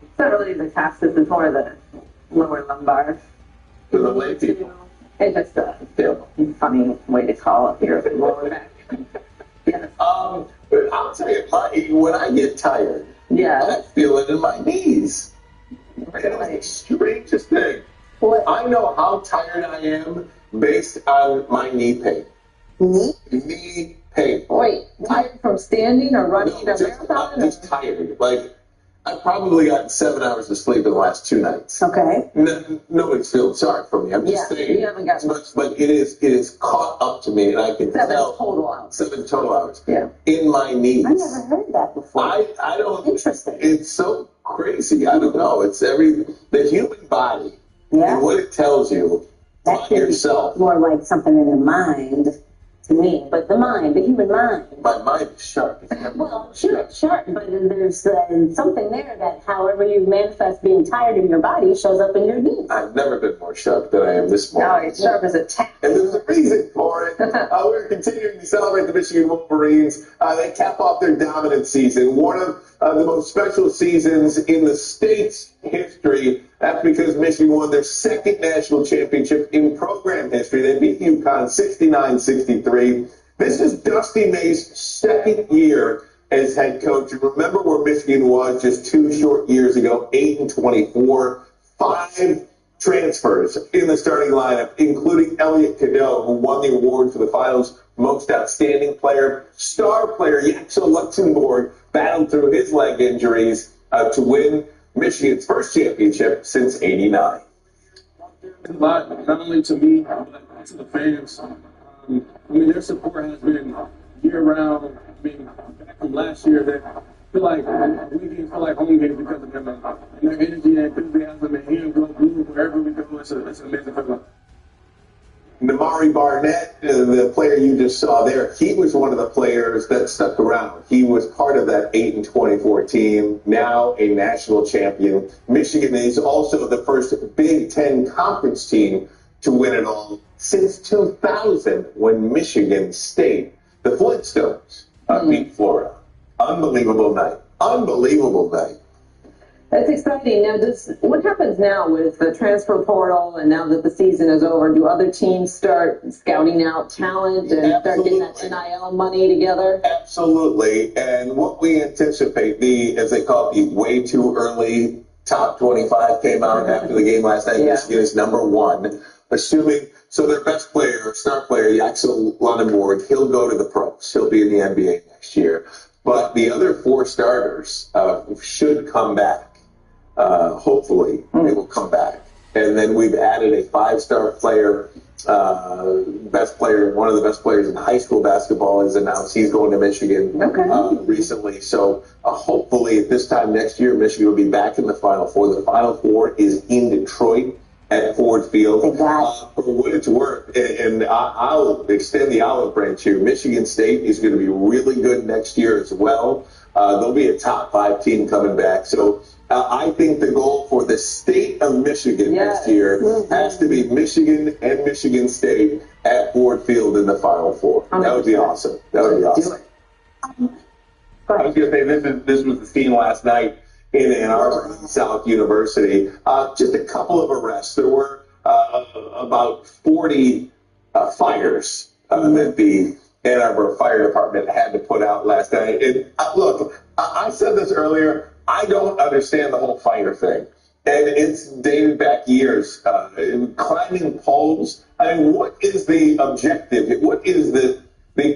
It's not really the costas, it's more the lower lumbar. To the lay people. It's just a funny way to call it here, lower back. Yeah. But I'll tell you, when I get tired, I feel it in my knees. It's the strangest thing. What? I know how tired I am based on my knee pain. Knee pain. Wait, tired from standing or running a marathon? I'm just tired. Like, I've probably gotten 7 hours of sleep in the last 2 nights. Okay. Nobody's feeling sorry for me. I'm just saying. You haven't got much, but it is caught up to me, and I can 7 tell. total hours. 7 total hours. Yeah. In my knees. I never heard that before. I don't. Interesting. It's so crazy. I don't know. It's the human body Yeah. and what it tells you That about could be yourself. more like something in the mind to me, but the human mind. My mind is sharp. Well, sure, but there's something there that however you manifest being tired in your body shows up in your knees. I've never been more sharp than I am this morning. No, it's sharp as a tack. And there's a reason for it. We're continuing to celebrate the Michigan Wolverines. They cap off their dominant season, one of the most special seasons in the state's history. That's because Michigan won their 2nd national championship in program history. They beat UConn 69-63. This is Dusty May's 2nd year as head coach. And remember where Michigan was just 2 short years ago, 8-24, 5 transfers in the starting lineup, including Elliot Cadeau, who won the award for the finals most outstanding player. Star player Yaxel Luxembourg battled through his leg injuries to win Michigan's first championship since '89. A lot, not only to me, but to the fans. I mean, their support has been year-round. I mean, back from last year, they feel like we didn't feel like home games because of them. And their energy and enthusiasm and hearing go blue wherever we go, it's an amazing feeling. Namari Barnett, the player you just saw there, he was one of the players that stuck around. He was part of that 8-24 team, now a national champion. Michigan is also the first Big Ten conference team to win it all since 2000 when Michigan State, the Flintstones, beat Florida. Unbelievable night. Unbelievable night. That's exciting. Now, what happens now with the transfer portal and now that the season is over? Do other teams start scouting out talent and start getting that NIL money together? Absolutely. And what we anticipate, as they call it, the way too early top 25 came out after the game last night. Michigan is number 1. Assuming, so their best player, star player, Yaxel Luxembourg, he'll go to the pros. He'll be in the NBA next year. But the other 4 starters should come back. Hopefully, they will come back. And then we've added a 5-star player, best player, one of the best players in high school basketball is announced. He's going to Michigan recently. So hopefully at this time next year, Michigan will be back in the Final Four. The Final Four is in Detroit at Ford Field. For what it's worth, and I'll extend the olive branch here, Michigan State is going to be really good next year as well. They'll be a top 5 team coming back. So I think the goal for the state of Michigan next year has to be Michigan and Michigan State at Ford Field in the Final Four. That would be awesome. That would be awesome. I was going to say, this was the scene last night in Ann Arbor, South University. Just a couple of arrests. There were about 40 fires that the Ann Arbor Fire Department had to put out last night. And look, I said this earlier, I don't understand the whole fire thing. And it's dated back years. Climbing poles. I mean, what is the objective? What is the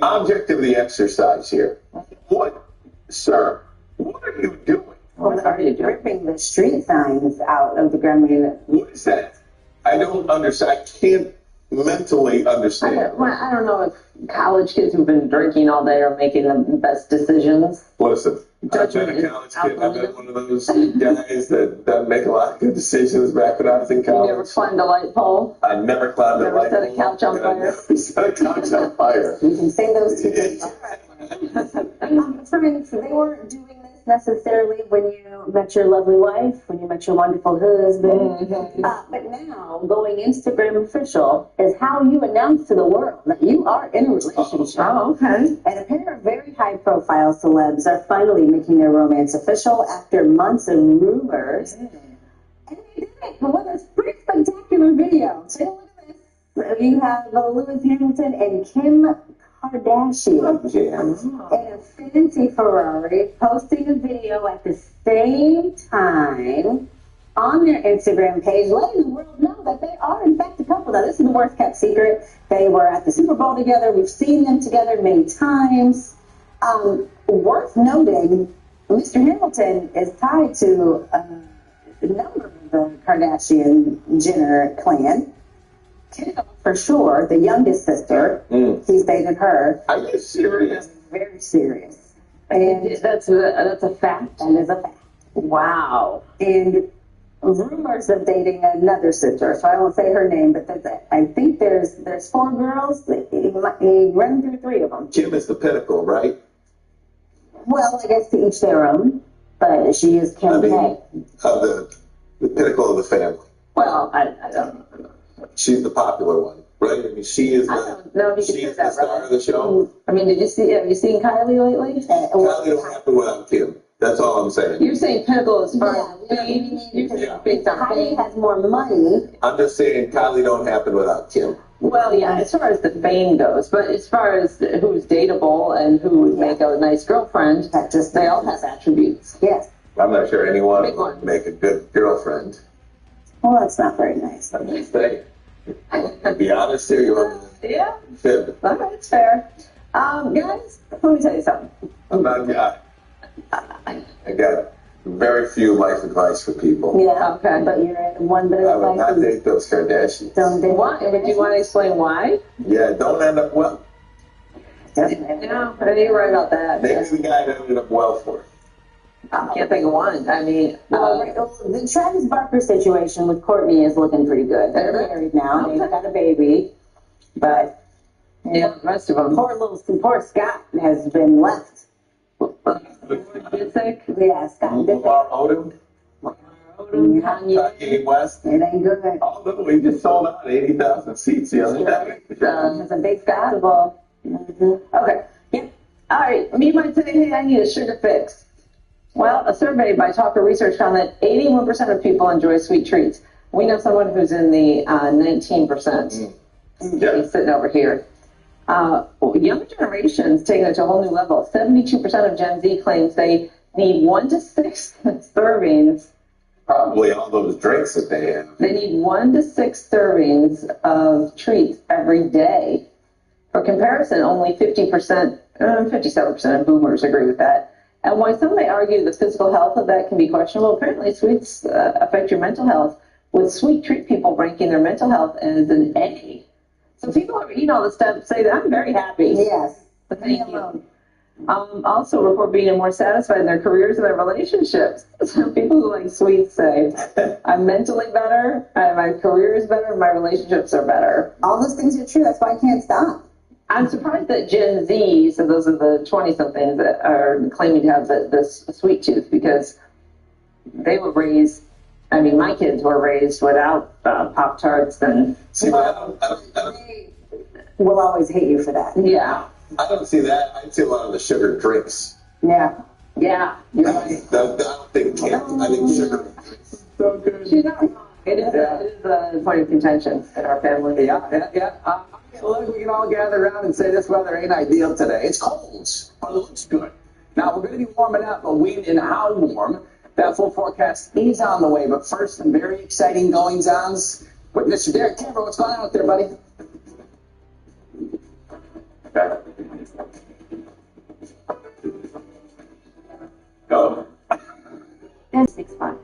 object of the exercise here? What, sir, what are you doing? Well, they're ripping the street signs out of the ground. What is that? I don't understand. I can't mentally understand. I don't know if college kids who've been drinking all day are making the best decisions. Listen, I've been a college kid. I've been one of those guys that doesn't make a lot of good decisions back when I was in college. You never climbed a light pole? I never climbed a light pole. Never set a couch on fire? Never set a couch on fire. You can say those two things. Friends, they weren't doing this necessarily when you met your lovely wife, when you met your wonderful husband. But now, going Instagram official is how you announce to the world that you are in a relationship. Oh, okay. And a pair of very high-profile celebs are finally making their romance official after months of rumors. And they did it with a pretty spectacular video. Take a look at this. You have Lewis Hamilton and Kim Kardashian in a fancy Ferrari posting a video at the same time on their Instagram page, letting the world know that they are in fact a couple. Now, this is the worst kept secret. They were at the Super Bowl together. We've seen them together many times. Worth noting, Mr. Hamilton is tied to a number of the Kardashian-Jenner clan. Kim, for sure, the youngest sister. He's dated her. Are you serious? Very serious. And that's a fact? That is a fact. Wow. And rumors of dating another sister, so I won't say her name, but I think there's 4 girls. He run through 3 of them. Kim is the pinnacle, right? Well, I guess to each their own, but she is Kim K. Of the pinnacle of the family. Well, I don't know. She's the popular one, right? I mean, she is the star of the show. I mean, have you seen Kylie lately? Kylie don't happen without Kim. That's all I'm saying. You're saying pinnacle as far as fame? Kylie has more money. I'm just saying Kylie don't happen without Kim. Well, yeah, as far as the fame goes, but as far as who's dateable and who would make a nice girlfriend, they all have attributes. Yes. I'm not sure anyone would make a good girlfriend. Well, that's not very nice. I'm just saying. To be honest here, you want to fib. That's fair. Guys, let me tell you something. I'm not a guy. I got very few life advice for people. Yeah, okay. But you're at one bit of I would not date those Kardashians. Don't date. Why? Would you want to explain why? Yeah, don't end up well. Yeah, you're right about that. Maybe the guy that ended up well for it. I can't think of one. I mean, the Travis Barker situation with Courtney is looking pretty good. They're married now. They've got a baby. But yeah, the rest of them. Poor Scott has been left. Sick? Yeah, Scott. Lamar Odom. Kanye West. It ain't good. Oh, look, we just sold out 80,000 seats the other day. It's a big festival. Okay. Yeah. All right. Me might say, hey, I need a sugar fix. Well, a survey by Talker Research found that 81% of people enjoy sweet treats. We know someone who's in the 19%. He's sitting over here. Younger generations taking it to a whole new level. 72% of Gen Z claims they need 1 to 6 servings. Probably all those drinks that they have. They need 1 to 6 servings of treats every day. For comparison, only 57% of boomers agree with that. And while some may argue the physical health of that can be questionable, apparently sweets affect your mental health, with sweet treat people ranking their mental health as an A. So people who eat all this stuff say that I'm very happy. Yes. But thank you. Also report being more satisfied in their careers and their relationships. Some people who like sweets say, I'm mentally better, my career is better, my relationships are better. All those things are true. That's why I can't stop. I'm surprised that Gen Z, so those are the 20-somethings that are claiming to have this sweet tooth, because they were raised, I mean, my kids were raised without Pop-Tarts and... See, I don't We'll always hate you for that. Yeah. I don't see that. I see a lot of the sugar drinks. Yeah. Yeah. I don't think candy. I think sugar. So good. She's not wrong. It is a point of contention in our family. Yeah. Look, we can all gather around and say this weather ain't ideal today. It's cold, but it looks good. Now, we're going to be warming up, but when and how warm? That full forecast is on the way, but first, some very exciting goings-ons with Mr. Derek Cameron. What's going on out there, buddy? Go. And 6'5".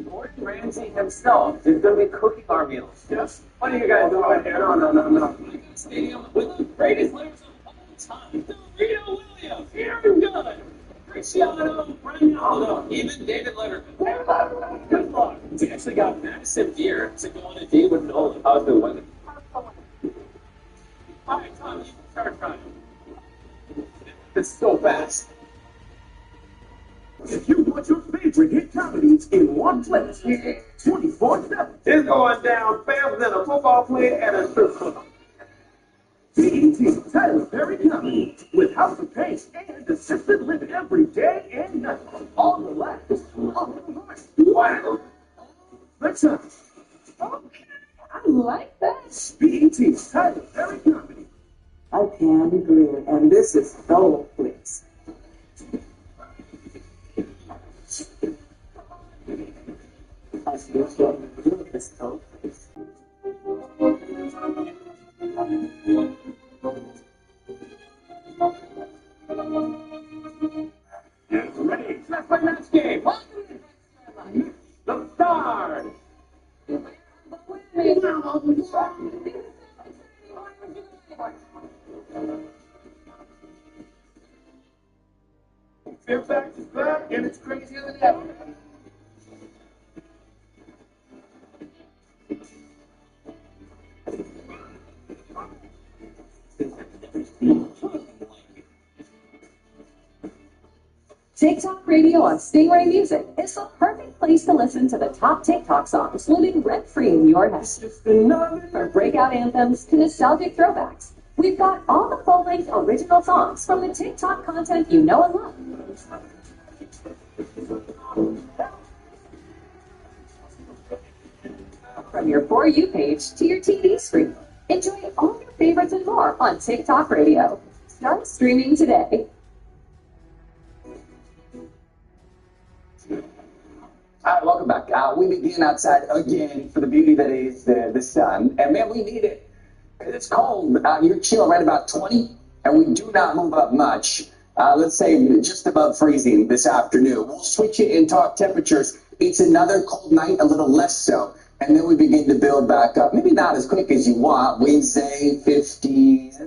Gordon Ramsay himself is going to be cooking our meals. Yes. What are you guys doing here? No. Stadium with the greatest players of all time. Serena Williams, Aaron Gunn, Cristiano Ronaldo, even David Letterman. Good luck. We actually got Madison Beer to go on a date with Nolan. How's the weather? All right, Tom, you can start trying. It's so fast. If you want your favorite hit comedies in one place, 24/7. It's going down faster than a football player at a strip club. BET Tyler Perry Comedy with House of Pain and Assisted Living every day and night. All relaxed, all the heart. Wow. Let's go. Okay, I like that. BET Tyler Perry Comedy. I'm Pam Greer, and this is Soul Flicks. As usual, look at Soul Flicks. Get ready. Let's play match game. The start. Fairfax is back, and it's crazier than ever. TikTok Radio on Stingray Music is the perfect place to listen to the top TikTok songs living rent-free in your head. From breakout anthems to nostalgic throwbacks, we've got all the full-length original songs from the TikTok content you know and love. From your For You page to your TV screen, enjoy all your favorites and more on TikTok Radio. Start streaming today. All right, welcome back. We begin outside again for the beauty that is the sun. And, man, we need it. It's cold. You're chilling right about 20, and we do not move up much. Let's say just above freezing this afternoon. We'll switch it and talk temperatures. It's another cold night, a little less so. And then we begin to build back up. Maybe not as quick as you want. Wednesday, 50s.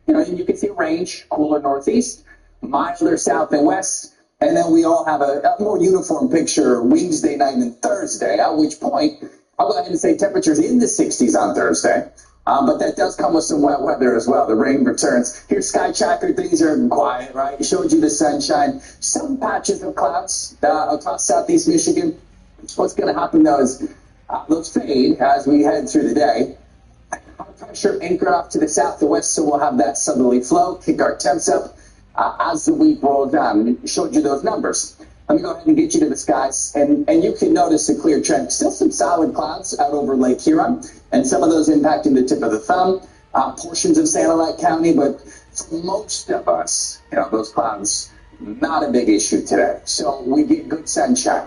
You know, you can see a range. Cooler northeast, milder south and west. And then we all have a more uniform picture Wednesday night and Thursday, at which point I'll go ahead and say temperatures in the 60s on Thursday. But that does come with some wet weather as well. The rain returns. Here's Sky Tracker. Things are quiet, right? It showed you the sunshine. Some patches of clouds across southeast Michigan. What's going to happen, though, is those fade as we head through the day. High pressure anchored off to the south and west, so we'll have that southerly flow, kick our temps up. As the week rolls on, showed you those numbers. Let me go ahead and get you to the skies, and you can notice a clear trend. Still some solid clouds out over Lake Huron, and some of those impacting the tip of the thumb, portions of Sanilac County, but for most of us, you know, those clouds, not a big issue today. So we get good sunshine.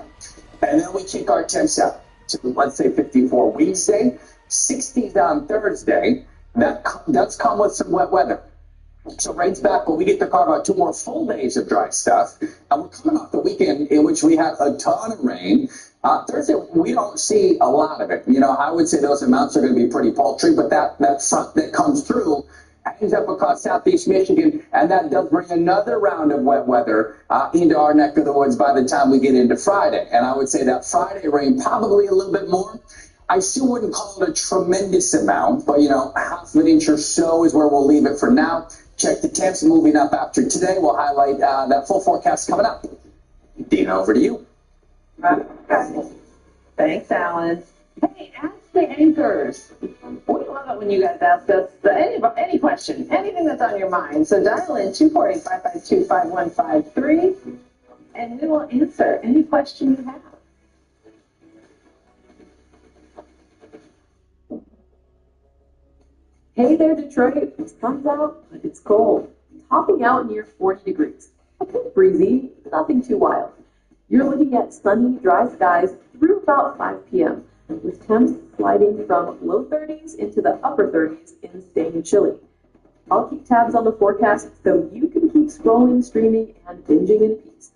And then we kick our temps up to, let's say, 54 Wednesday, 60s on Thursday. That does come with some wet weather. So rain's back, but we get to carve out 2 more full days of dry stuff. And we're coming off the weekend in which we had a ton of rain. Thursday, we don't see a lot of it. You know, I would say those amounts are going to be pretty paltry, but that front that comes through ends up across southeast Michigan, and that does bring another round of wet weather into our neck of the woods by the time we get into Friday. And I would say that Friday rain probably a little bit more. I still wouldn't call it a tremendous amount, but, you know, half of an inch or so is where we'll leave it for now. check the temps moving up after today. We'll highlight that full forecast coming up. Dina, over to you. Thanks, Alan. Hey, ask the anchors. We love it when you guys ask us any question, anything that's on your mind. So dial in 248-552-5153, and we will answer any question you have. Hey there, Detroit. The sun's out, but it's cold. Topping out near 40 degrees. A bit breezy, nothing too wild. You're looking at sunny, dry skies through about 5 p.m., with temps sliding from low 30s into the upper 30s and staying chilly. I'll keep tabs on the forecast so you can keep scrolling, streaming, and binging in peace.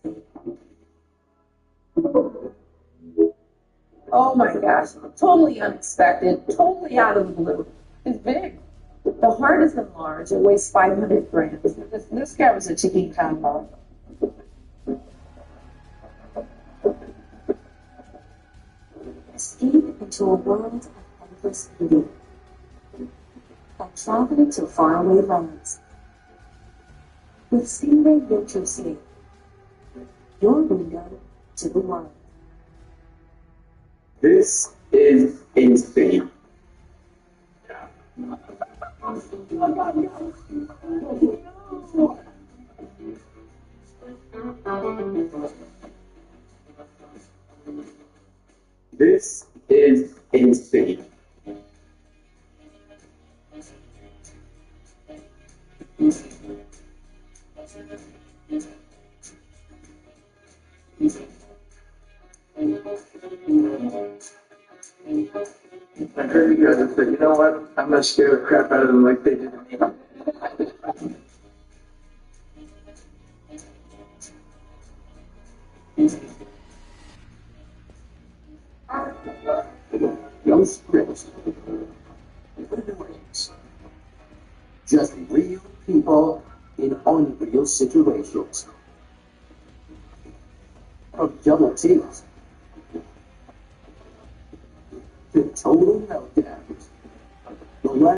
Oh my gosh, totally unexpected, totally out of the blue. It's big. The heart is enlarged. It weighs 500 grams. This guy was a ticking time bomb. Escape into a world of endless beauty and travel to faraway lands. With Stingray Naturescape, your window to the world. This is insane. This is insane. I heard you guys and said, you know what? I'm gonna scare the crap out of them like they did to me. No scripts. No names. Just real people in unreal situations. From double T's to total meltdowns. The